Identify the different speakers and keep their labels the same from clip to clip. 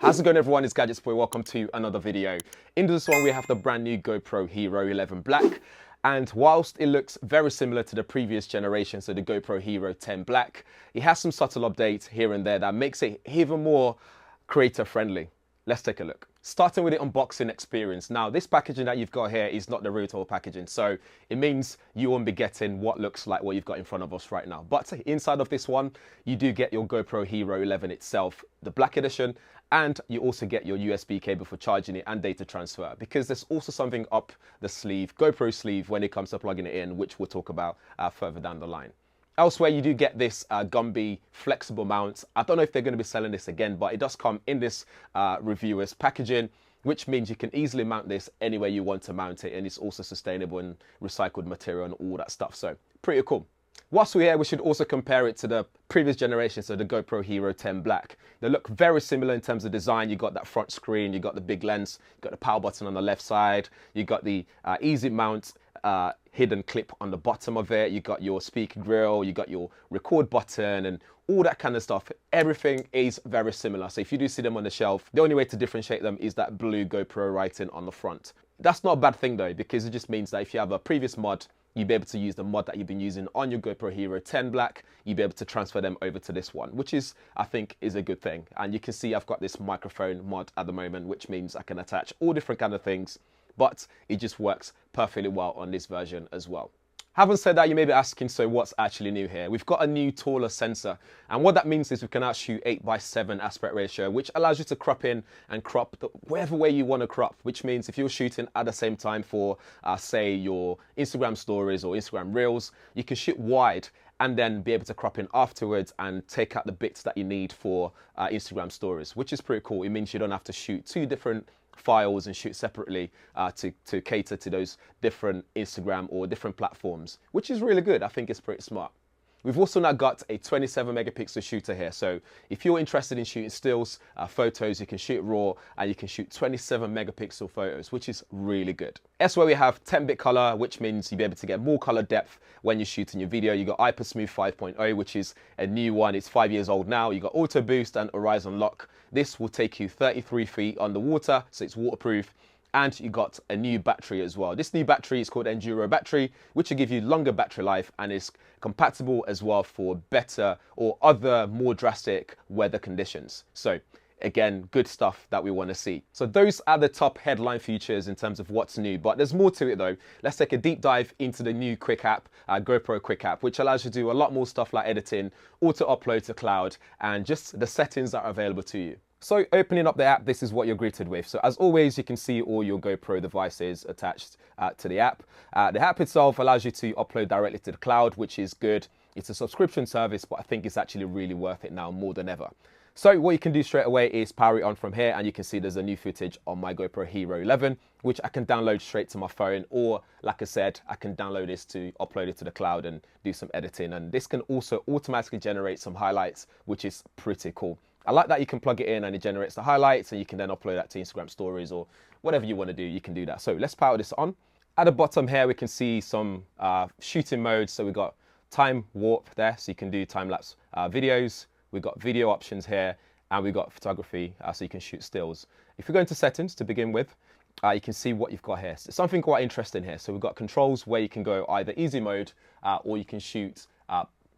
Speaker 1: How's it going, everyone? It's GadgetsBoy. Welcome to another video. In this one, we have the brand new GoPro Hero 11 Black. And whilst it looks very similar to the previous generation, so the GoPro Hero 10 Black, it has some subtle updates here and there that makes it even more creator friendly. Let's take a look. Starting with the unboxing experience. Now, this packaging that you've got here is not the retail packaging, so it means you won't be getting what looks like what you've got in front of us right now. But inside of this one, you do get your GoPro Hero 11 itself, the Black Edition, and you also get your USB cable for charging it and data transfer, because there's also something up the sleeve, GoPro sleeve, when it comes to plugging it in, which we'll talk about further down the line. Elsewhere, you do get this Gumby flexible mount. I don't know if they're going to be selling this again, but it does come in this reviewer's packaging, which means you can easily mount this anywhere you want to mount it, and it's also sustainable and recycled material and all that stuff. So pretty cool. Whilst we're here, we should also compare it to the previous generation, so the GoPro Hero 10 Black. They look very similar in terms of design. You got that front screen, you got the big lens, you got the power button on the left side, you got the easy mount hidden clip on the bottom of it, you got your speaker grill, you got your record button and all that kind of stuff. Everything is very similar. So if you do see them on the shelf, the only way to differentiate them is that blue GoPro writing on the front. That's not a bad thing though, because it just means that if you have a previous mod, you'll be able to use the mod that you've been using on your GoPro Hero 10 Black, you'll be able to transfer them over to this one, which is, I think, is a good thing. And you can see I've got this microphone mod at the moment, which means I can attach all different kind of things, but it just works perfectly well on this version as well. Having said that, you may be asking, so what's actually new here? We've got a new taller sensor, and what that means is we can now shoot 8:7 aspect ratio, which allows you to crop in and crop whatever way you want to crop, which means if you're shooting at the same time for, say, your Instagram stories or Instagram reels, you can shoot wide and then be able to crop in afterwards and take out the bits that you need for Instagram stories, which is pretty cool. It means you don't have to shoot two different files and shoot separately to cater to those different Instagram or different platforms, which is really good. I think it's pretty smart. We've also now got a 27 megapixel shooter here. So if you're interested in shooting stills, photos, you can shoot raw and you can shoot 27 megapixel photos, which is really good. Elsewhere, we have 10-bit color, which means you'll be able to get more color depth when you're shooting your video. You got HyperSmooth 5.0, which is a new one. It's 5 years old now. You got auto boost and horizon lock. This will take you 33 feet underwater, so it's waterproof. And you got a new battery as well. This new battery is called Enduro Battery, which will give you longer battery life and is compatible as well for better or other more drastic weather conditions. So again, good stuff that we want to see. So those are the top headline features in terms of what's new, but there's more to it though. Let's take a deep dive into the new Quick App, GoPro Quick App, which allows you to do a lot more stuff like editing, auto upload to cloud, and just the settings that are available to you. So opening up the app, this is what you're greeted with. So as always, you can see all your GoPro devices attached to the app. The app itself allows you to upload directly to the cloud, which is good. It's a subscription service, but I think it's actually really worth it now more than ever. So what you can do straight away is power it on from here, and you can see there's a new footage on my GoPro Hero 11, which I can download straight to my phone, or like I said, I can download this to upload it to the cloud and do some editing. And this can also automatically generate some highlights, which is pretty cool. I like that you can plug it in and it generates the highlights, and you can then upload that to Instagram stories or whatever you want to do, you can do that. So let's power this on. At the bottom here, we can see some shooting modes. So we've got TimeWarp there, so you can do time-lapse videos. We've got video options here, and we've got photography, so you can shoot stills. If we go into settings to begin with, you can see what you've got here. So something quite interesting here. So we've got controls where you can go either easy mode or you can shoot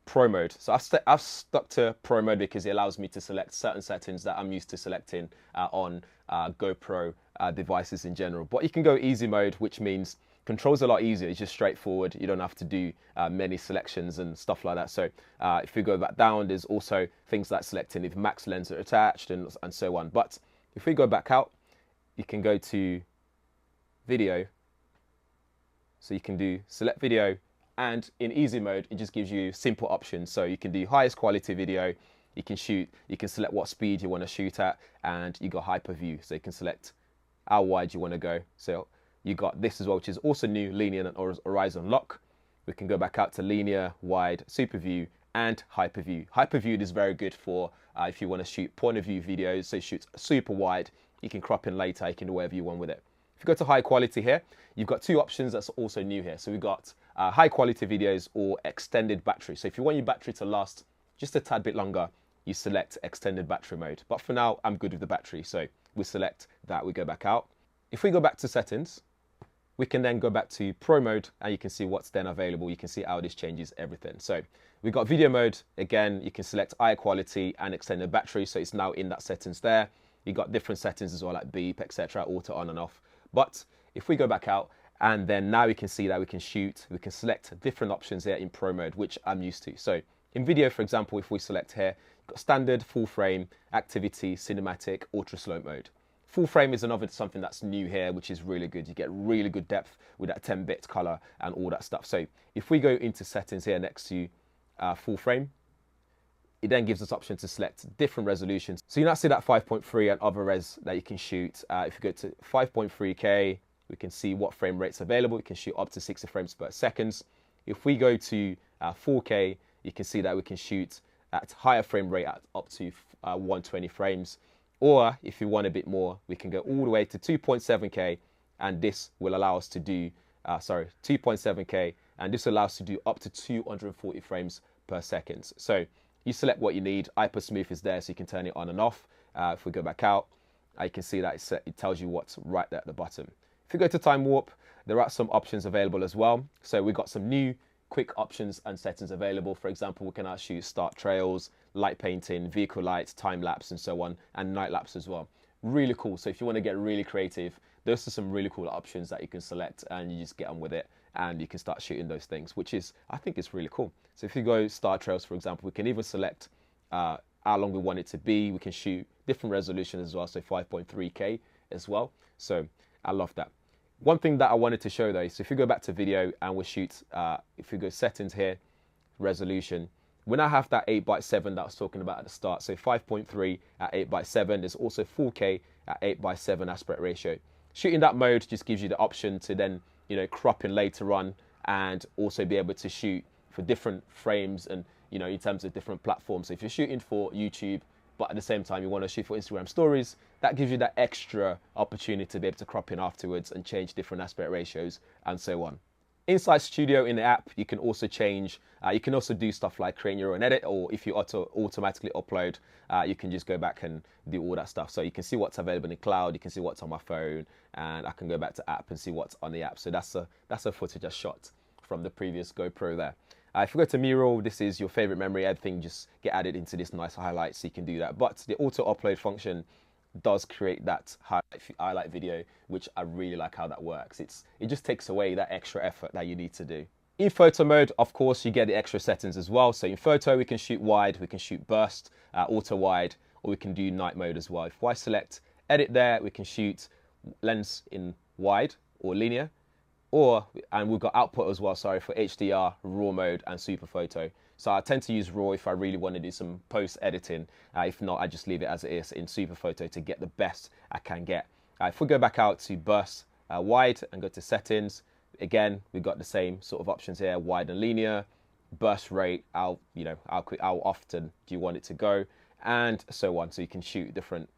Speaker 1: Pro mode. So I've stuck to Pro mode because it allows me to select certain settings that I'm used to selecting on GoPro devices in general. But you can go easy mode, which means controls a lot easier. It's just straightforward. You don't have to do many selections and stuff like that. So if we go back down, there's also things like selecting if max lens are attached and so on. But if we go back out, you can go to video. So you can do select video, and in easy mode, it just gives you simple options. So you can do highest quality video, you can select what speed you want to shoot at, and you got HyperView. So you can select how wide you want to go. So you got this as well, which is also new, linear and horizon lock. We can go back out to linear, wide, super view, and HyperView. HyperView is very good for if you want to shoot point of view videos, so shoot super wide, you can crop in later, you can do whatever you want with it. If you go to high quality here, you've got two options that's also new here. So we've got high quality videos or extended battery. So if you want your battery to last just a tad bit longer, you select extended battery mode. But for now, I'm good with the battery. So we select that, we go back out. If we go back to settings, we can then go back to Pro mode and you can see what's then available. You can see how this changes everything. So we've got video mode. Again, you can select higher quality and extended battery. So it's now in that settings there. You got different settings as well, like beep, etc., auto on and off. But if we go back out, and then now we can see that we can shoot, we can select different options here in Pro mode, which I'm used to. So in video, for example, if we select here, you've got standard, full frame, activity, cinematic, ultra slow mode. Full frame is another something that's new here, which is really good. You get really good depth with that 10-bit color and all that stuff. So if we go into settings here next to full frame, it then gives us option to select different resolutions. So you now see that 5.3 and other res that you can shoot. If you go to 5.3K, we can see what frame rate's available. We can shoot up to 60 frames per second. If we go to 4K, you can see that we can shoot at higher frame rate at up to 120 frames. Or if you want a bit more, we can go all the way to 2.7K, and this will allow us to do, 2.7K, and this allows us to do up to 240 frames per second. So you select what you need. HyperSmooth is there, so you can turn it on and off. If we go back out, you can see that it tells you what's right there at the bottom. If you go to TimeWarp, there are some options available as well. So we've got some new quick options and settings available. For example, we can now shoot start trails, light painting, vehicle lights, time lapse, and so on, and night lapse as well. Really cool. So if you want to get really creative, those are some really cool options that you can select, and you just get on with it, and you can start shooting those things, which is, I think, is really cool. So if you go start trails, for example, we can even select how long we want it to be. We can shoot different resolutions as well, so 5.3K as well. So I love that. One thing that I wanted to show though is if you go back to video and we shoot, if you go settings here, resolution, when I have that 8x7 that I was talking about at the start, so 5.3 at 8x7, there's also 4K at 8x7 aspect ratio. Shooting that mode just gives you the option to then, crop in later on and also be able to shoot for different frames and, in terms of different platforms. So if you're shooting for YouTube, but at the same time you want to shoot for Instagram stories, that gives you that extra opportunity to be able to crop in afterwards and change different aspect ratios and so on. Inside Studio in the app, you can also change, you can also do stuff like creating your own edit, or if you automatically upload, you can just go back and do all that stuff. So you can see what's available in the cloud, you can see what's on my phone, and I can go back to app and see what's on the app. So that's a footage I shot from the previous GoPro there. If you go to Mural, this is your favorite memory, everything just get added into this nice highlight, so you can do that. But the auto upload function does create that highlight video, which I really like how that works. It just takes away that extra effort that you need to do. In photo mode, of course, you get the extra settings as well. So in photo, we can shoot wide, we can shoot burst, auto wide, or we can do night mode as well. If I select edit there, we can shoot lens in wide or linear. And we've got output as well, for HDR, RAW mode, and super photo. So I tend to use RAW if I really want to do some post editing. If not, I just leave it as it is in super photo to get the best I can get. If we go back out to burst wide and go to settings, again, we've got the same sort of options here, wide and linear, burst rate, how often do you want it to go, and so on. So you can shoot different,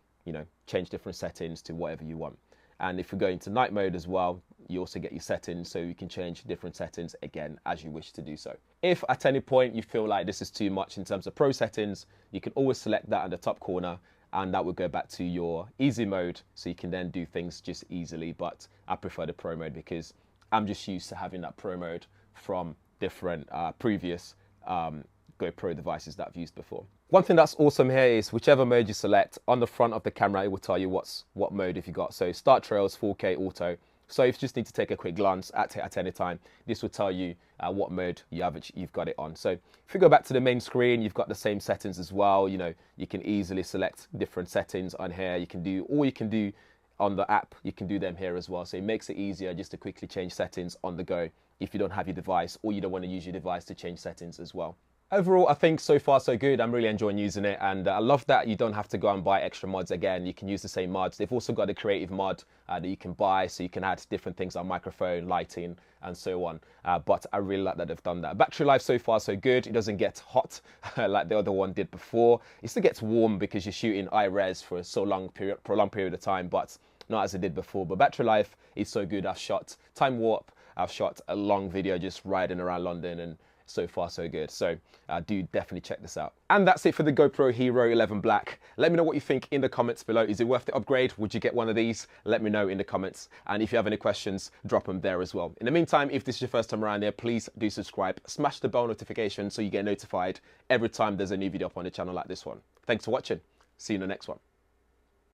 Speaker 1: change different settings to whatever you want. And if we go into night mode as well, you also get your settings, so you can change different settings again as you wish to do so. If at any point you feel like this is too much in terms of pro settings, you can always select that in the top corner, and that will go back to your easy mode, so you can then do things just easily. But I prefer the pro mode because I'm just used to having that pro mode from different previous GoPro devices that I've used before. One thing that's awesome here is whichever mode you select, on the front of the camera, it will tell you what mode if you got. So start trails, 4K auto. So if you just need to take a quick glance at any time, this will tell you what mode you've got it on. So if you go back to the main screen, you've got the same settings as well. You can easily select different settings on here. You can do on the app, you can do them here as well. So it makes it easier just to quickly change settings on the go if you don't have your device, or you don't want to use your device to change settings as well. Overall, I think so far so good. I'm really enjoying using it, and I love that you don't have to go and buy extra mods again. You can use the same mods. They've also got a creative mod that you can buy, so you can add different things like microphone, lighting, and so on. But I really like that they've done that. Battery life so far so good. It doesn't get hot like the other one did before. It still gets warm because you're shooting high res for a prolonged period of time, but not as it did before. But battery life is so good. I've shot TimeWarp. I've shot a long video just riding around London, and so far so good. So do definitely check this out. And that's it for the GoPro Hero 11 Black. Let me know what you think in the comments below. Is it worth the upgrade? Would you get one of these? Let me know in the comments. And if you have any questions, drop them there as well. In the meantime, if this is your first time around here, please do subscribe. Smash the bell notification so you get notified every time there's a new video up on the channel like this one. Thanks for watching. See you in the next one.